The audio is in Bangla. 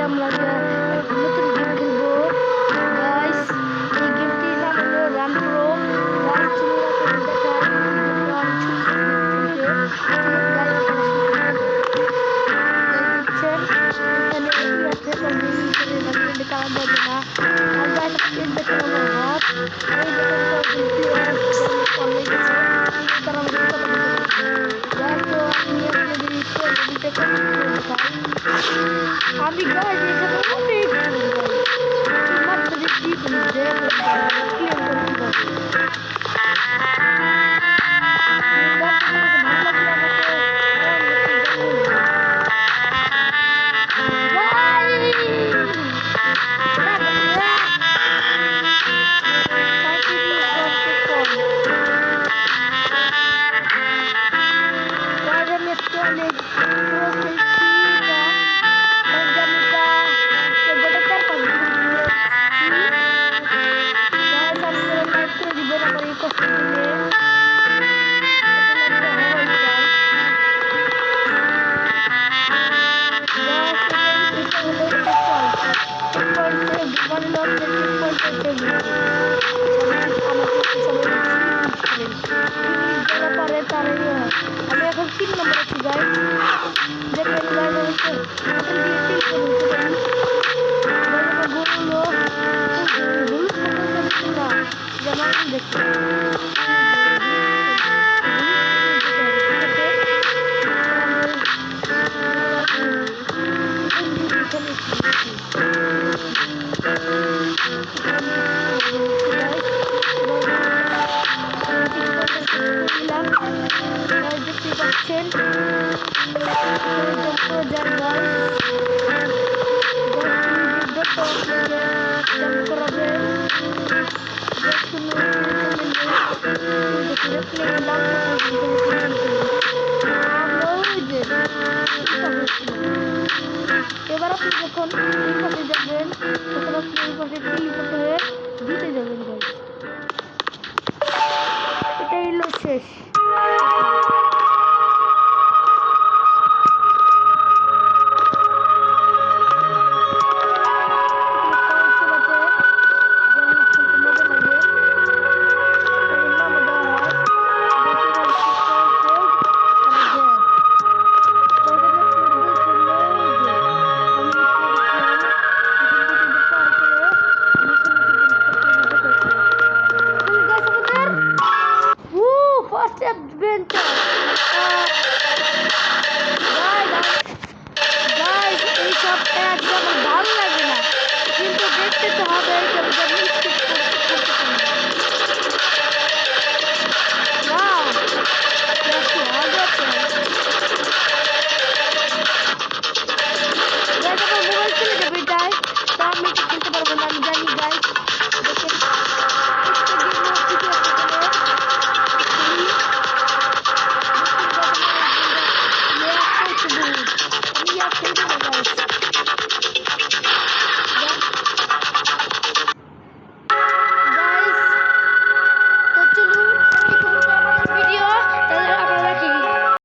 আমরা একটা নতুন গেম খেলবো গাইস। এই গেমটির নাম হলো রান প্রো গাইস। চলুন আপনাদের দেখাই গেমটা অনেক ছোট্ট খেলতে। চলুন গাইস দেখা শুরু করি। গাইস দেখছেন এখানে কি আছে তবে এখানে লাগবে কারণ যাবে না। আর গাইস এই দেখেন আমার হাত, এই দেখেন কয়েকজন প্লেয়ার অনেক আছে তারা আমাদের কথা বলতে গাইস। তো আমি আপনাদের স্টোরিটা কমপ্লিট করে দেখাই। আমি গাইস এখানে অনেক গাইস মাত্র দেখি তুমি দেখো ক্লিয়ার করে কিভাবে। ভালো লাগলে আমাকে আমি এখন 3 নম্বর আছি গাইস। দেখেন গাইস আমি তো হোটেল দিয়ে 3 করে উঠতে পারি। গাইস আমার গোল হলো হলুদ পর্যন্ত দেখতে না যেমন দেখতে দেখতে পাচ্ছেন এবার আপনি যখন এই পাশে যাবেন তখন আপনি এই পাশে টেলিপোর্ট হয়ে জিতে যাবেন গাইস। এটাই হলো শেষ।